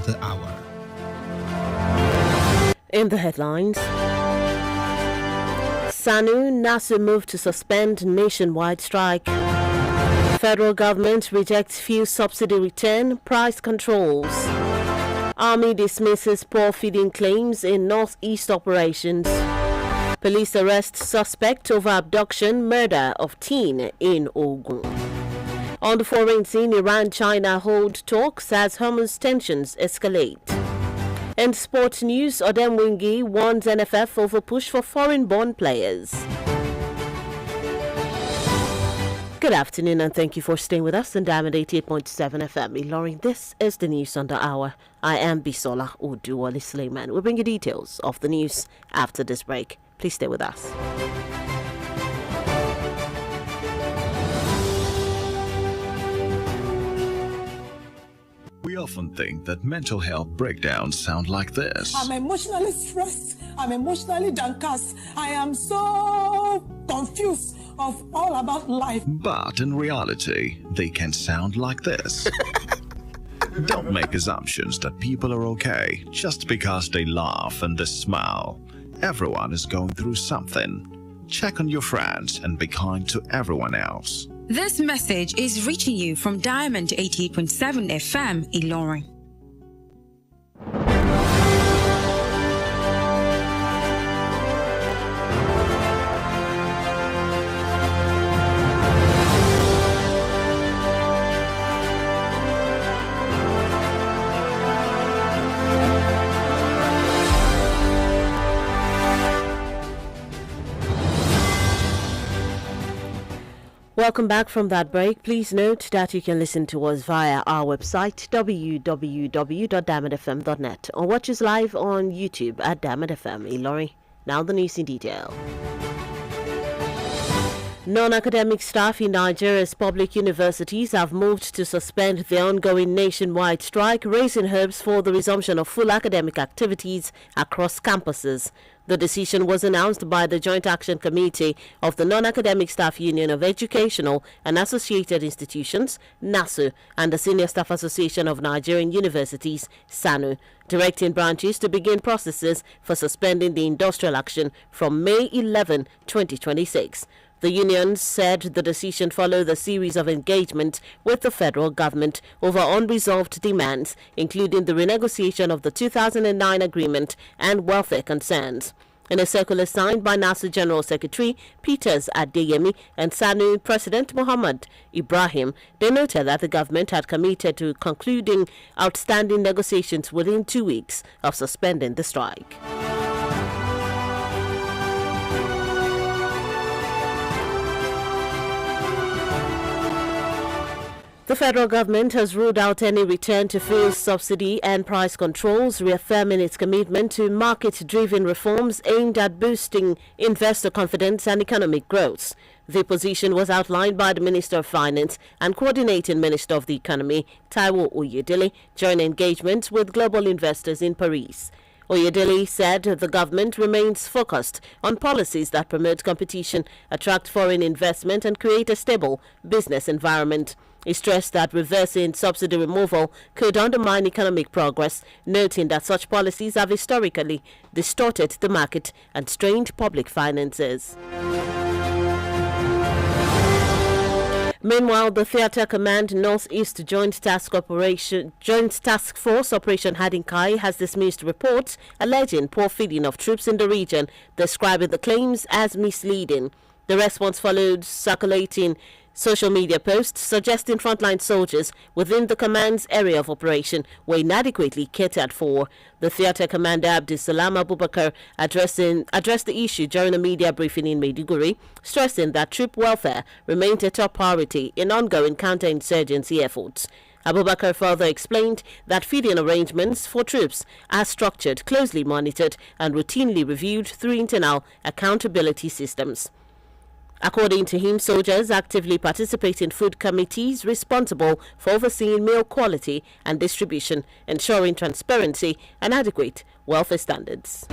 the hour. In the headlines, SANU, NASU move to suspend nationwide strike. Federal government rejects fuel subsidy return, price controls. Army dismisses poor feeding claims in northeast operations. Police arrest suspect over abduction, murder of teen in Ogun. On the foreign scene, Iran-China hold talks as Hormuz tensions escalate. In sports news, Odemwingie warns NFF over push for foreign-born players. Good afternoon and thank you for staying with us on Diamond 88.7 FM. Ilorin, this is the news on the hour. I am Bisola Oduwole Sulieman. We'll bring you details of the news after this break. Please stay with us. We often think that mental health breakdowns sound like this. I'm emotionally stressed. I'm emotionally downcast. I am so confused of all about life. But in reality, they can sound like this. Don't make assumptions that people are okay just because they laugh and they smile. Everyone is going through something. Check on your friends and be kind to everyone else. This message is reaching you from Diamond 88.7 FM, Ilorin. Welcome back from that break. Please note that you can listen to us via our website www.diamondfm.net or watch us live on YouTube at Diamond FM Ilorin. Now the news in detail. Non-academic staff in Nigeria's public universities have moved to suspend the ongoing nationwide strike, raising hopes for the resumption of full academic activities across campuses. The decision was announced by the Joint Action Committee of the Non-Academic Staff Union of Educational and Associated Institutions, NASU, and the Senior Staff Association of Nigerian Universities, SANU, directing branches to begin processes for suspending the industrial action from May 11, 2026. The union said the decision followed a series of engagements with the federal government over unresolved demands, including the renegotiation of the 2009 agreement and welfare concerns. In a circular signed by NASU General Secretary Peters Adeyemi and SANU President Muhammad Ibrahim, they noted that the government had committed to concluding outstanding negotiations within 2 weeks of suspending the strike. The federal government has ruled out any return to fuel subsidy and price controls, reaffirming its commitment to market-driven reforms aimed at boosting investor confidence and economic growth. The position was outlined by the Minister of Finance and Coordinating Minister of the Economy, Taiwo Oyedele, during engagements with global investors in Paris. Oyedele said the government remains focused on policies that promote competition, attract foreign investment, and create a stable business environment. He stressed that reversing subsidy removal could undermine economic progress, noting that such policies have historically distorted the market and strained public finances. Meanwhile, the Theatre Command Northeast Joint Task Force Operation Hadinkai has dismissed reports alleging poor feeding of troops in the region, describing the claims as misleading. The response followed circulating social media posts suggesting frontline soldiers within the command's area of operation were inadequately catered for. The theatre commander Abdulsalam Abubakar addressed the issue during a media briefing in Maiduguri, stressing that troop welfare remained a top priority in ongoing counterinsurgency efforts. Abubakar further explained that feeding arrangements for troops are structured, closely monitored, and routinely reviewed through internal accountability systems. According to him, soldiers actively participate in food committees responsible for overseeing meal quality and distribution, ensuring transparency and adequate welfare standards.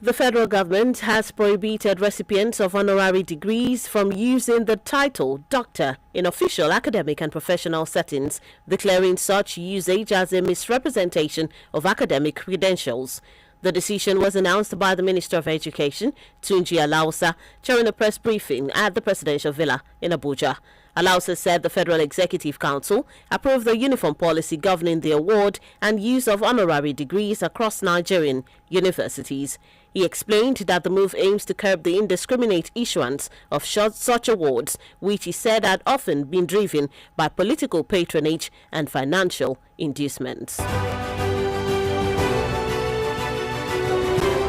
The federal government has prohibited recipients of honorary degrees from using the title doctor in official academic and professional settings, declaring such usage as a misrepresentation of academic credentials. The decision was announced by the Minister of Education, Tunji Alausa, during a press briefing at the Presidential Villa in Abuja. Alausa said the Federal Executive Council approved the uniform policy governing the award and use of honorary degrees across Nigerian universities. He explained that the move aims to curb the indiscriminate issuance of such awards, which he said had often been driven by political patronage and financial inducements.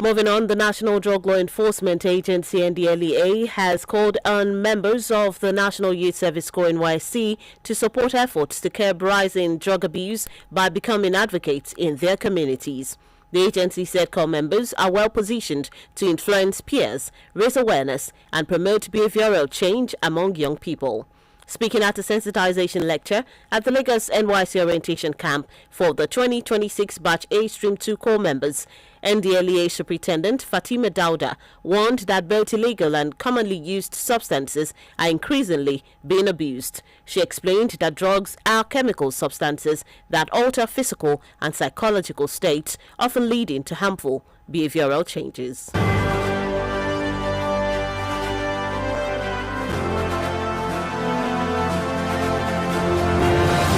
Moving on, the National Drug Law Enforcement Agency (NDLEA) has called on members of the National Youth Service Corps (NYSC) to support efforts to curb rising drug abuse by becoming advocates in their communities. The agency said corps members are well positioned to influence peers, raise awareness, and promote behavioral change among young people. Speaking at a sensitization lecture at the Lagos NYC orientation camp for the 2026 Batch A Stream 2 corps members, NDLEA Superintendent Fatima Dauda warned that both illegal and commonly used substances are increasingly being abused. She explained that drugs are chemical substances that alter physical and psychological states, often leading to harmful behavioral changes.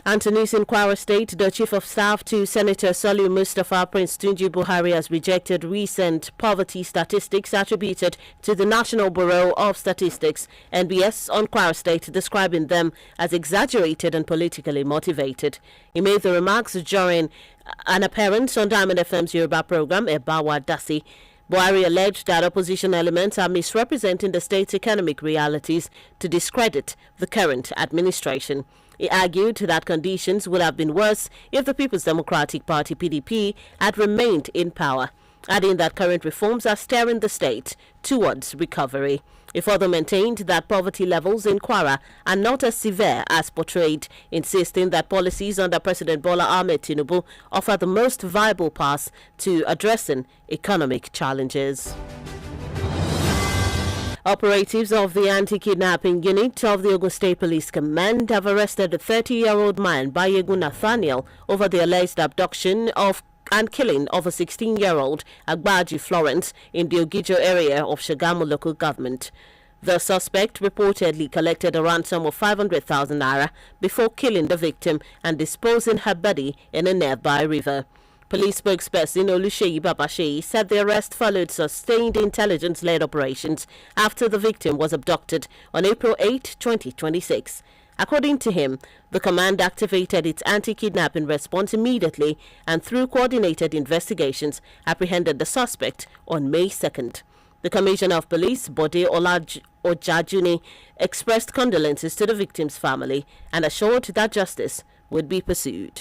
And to news in Kwara State, the Chief of Staff to Senator Sulieman Mustafa Prince Tunji Buhari has rejected recent poverty statistics attributed to the National Bureau of Statistics, NBS, on Kwara State, describing them as exaggerated and politically motivated. He made the remarks during an appearance on Diamond FM's Yoruba program, Ebawa Dasi. Buhari alleged that opposition elements are misrepresenting the state's economic realities to discredit the current administration. He argued that conditions would have been worse if the People's Democratic Party (PDP) had remained in power, adding that current reforms are steering the state towards recovery. He further maintained that poverty levels in Kwara are not as severe as portrayed, insisting that policies under President Bola Ahmed Tinubu offer the most viable path to addressing economic challenges. Operatives of the anti-kidnapping unit of the Ogun State Police Command have arrested a 30-year-old man, Bayegu Nathaniel, over the alleged abduction of and killing of a 16-year-old Agbaji Florence in the Ogijo area of Shagamu local government. The suspect reportedly collected a ransom of 500,000 naira before killing the victim and disposing her body in a nearby river. Police spokesperson Oluseyi Babasheyi said the arrest followed sustained intelligence-led operations after the victim was abducted on April 8, 2026. According to him, the command activated its anti-kidnapping response immediately and through coordinated investigations apprehended the suspect on May 2nd. The Commissioner of Police, Bode Ojajuni, expressed condolences to the victim's family and assured that justice would be pursued.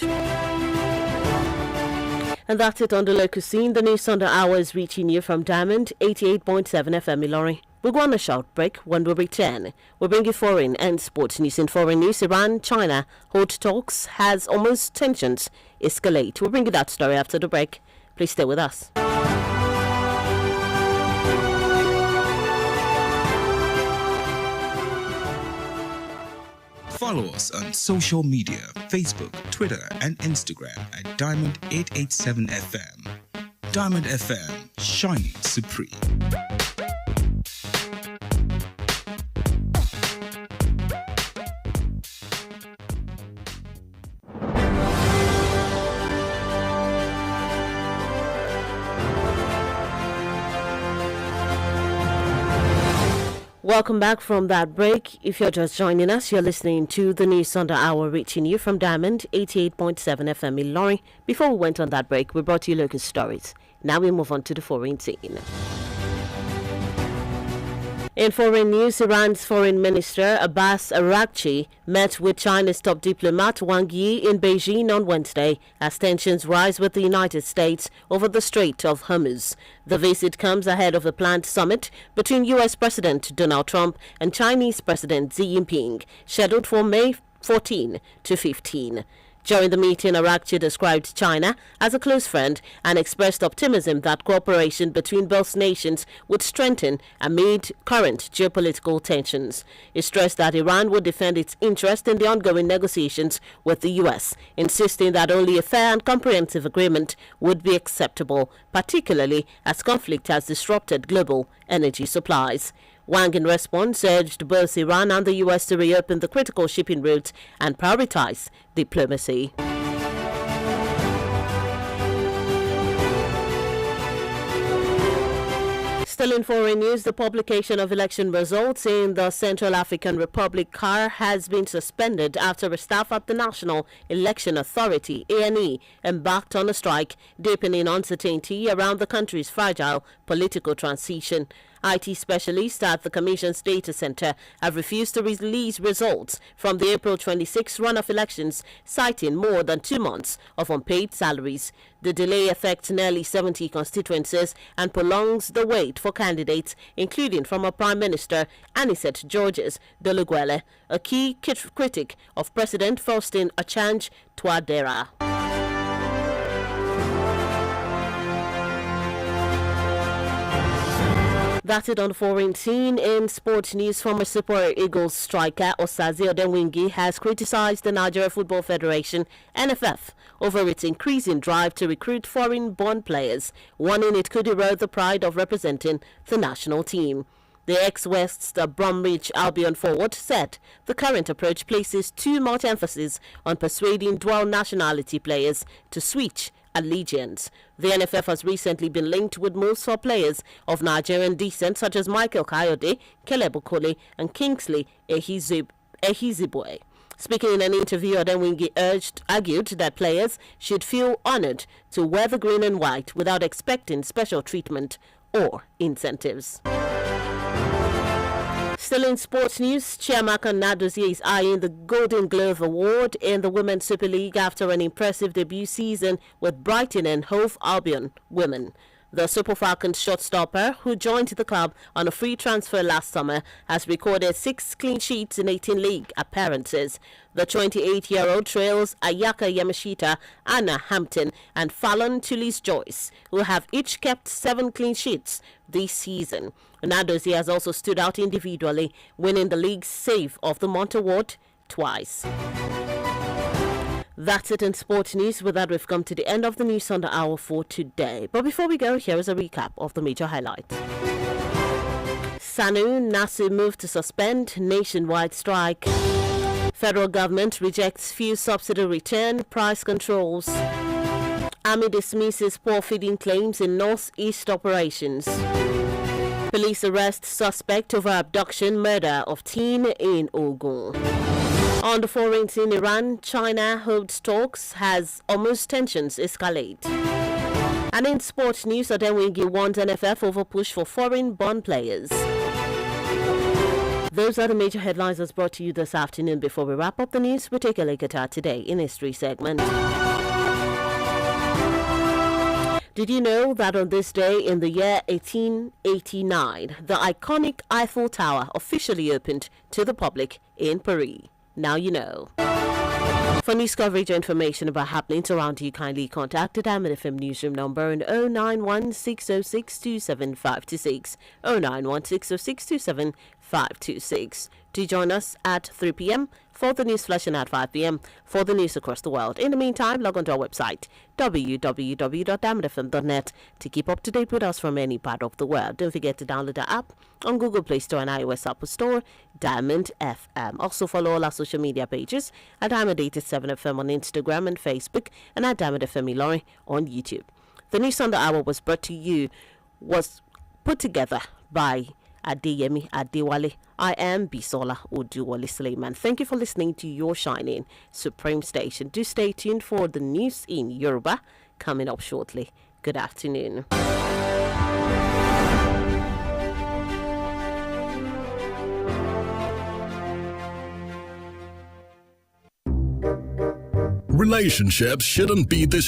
And that's it on the local scene. The news on the hour is reaching you from Diamond 88.7 FM Ilori. We'll go on a short break. When we return, we'll bring you foreign and sports news. In foreign news, Iran, China hold talks has almost tensions escalate. We'll bring you that story after the break. Please stay with us. Follow us on social media, Facebook, Twitter, and Instagram at Diamond887FM. Diamond FM, shining supreme. Welcome back from that break. If you're just joining us, you're listening to the news on the hour reaching you from Diamond 88.7 FM in Ilori. Before we went on that break, we brought you local stories. Now we move on to the foreign scene. In foreign news, Iran's Foreign Minister Abbas Araghchi met with China's top diplomat Wang Yi in Beijing on Wednesday as tensions rise with the United States over the Strait of Hormuz. The visit comes ahead of a planned summit between U.S. President Donald Trump and Chinese President Xi Jinping, scheduled for May 14 to 15. During the meeting, Arakchi described China as a close friend and expressed optimism that cooperation between both nations would strengthen amid current geopolitical tensions. He stressed that Iran would defend its interest in the ongoing negotiations with the U.S., insisting that only a fair and comprehensive agreement would be acceptable, particularly as conflict has disrupted global energy supplies. Wang, in response, urged both Iran and the U.S. to reopen the critical shipping routes and prioritize diplomacy. Still in foreign news, the publication of election results in the Central African Republic CAR has been suspended after a staff at the National Election Authority (ANE) embarked on a strike, deepening uncertainty around the country's fragile political transition. IT specialists at the Commission's data center have refused to release results from the April 26 runoff elections, citing more than 2 months of unpaid salaries. The delay affects nearly 70 constituencies and prolongs the wait for candidates, including former Prime Minister Anicet Georges Oduwole, a key critic of President Faustin Archange Touadera. That's it on the foreign scene. In sports news, former Super Eagles striker Osaze Odenwingi has criticized the Nigeria Football Federation (NFF) over its increasing drive to recruit foreign-born players, warning it could erode the pride of representing the national team. The ex-West Bromwich Albion forward said the current approach places too much emphasis on persuading dual nationality players to switch allegiance. The NFF has recently been linked with moves for players of Nigerian descent such as Michael Kayode, Caleb Okole and Kingsley Ehizibwe. Speaking in an interview, Odenwingi argued that players should feel honored to wear the green and white without expecting special treatment or incentives. Still in sports news, Chiamaka Nnadozie is eyeing the Golden Glove Award in the Women's Super League after an impressive debut season with Brighton and Hove Albion women. The Super Falcons shortstopper, who joined the club on a free transfer last summer, has recorded 6 clean sheets in 18 league appearances. The 28-year-old trails Ayaka Yamashita, Anna Hampton, and Fallon Tullis-Joyce, who have each kept 7 clean sheets this season. Nnadozie has also stood out individually, winning the league's Save of the Month award twice. That's it in sports news. With that, we've come to the end of the news on the hour for today. But before we go, here is a recap of the major highlights. Sanu Nasu moved to suspend nationwide strike. Federal government rejects fuel subsidy return, price controls. Army dismisses poor feeding claims in northeast operations. Police arrest suspect over abduction murder of teen in Ogun. On the foreign scene, Iran, China holds talks as almost tensions escalate. And in sports news, Odenwingi warns NFF over push for foreign-born players. Those are the major headlines that's brought to you this afternoon. Before we wrap up the news, we take a look at our Today in History segment. Did you know that on this day in the year 1889, the iconic Eiffel Tower officially opened to the public in Paris? Now you know. For news coverage or information about happenings around you, kindly contact the Diamond FM newsroom number on 09160627526, 09160627526. To join us at 3 p.m. for the news flash and at 5 p.m. for the news across the world. In the meantime, log on to our website, www.diamondfm.net, to keep up to date with us from any part of the world. Don't forget to download the app on Google Play Store and iOS Apple Store, Diamond FM. Also follow all our social media pages at Diamond 87 FM on Instagram and Facebook, and at Diamond FM Ilorin on YouTube. The news on the hour was put together by Adeyemi Adewale. I am Bisola Oduwole Sulieman. Thank you for listening to your shining Supreme Station. Do stay tuned for the news in Yoruba coming up shortly. Good afternoon. Relationships shouldn't be this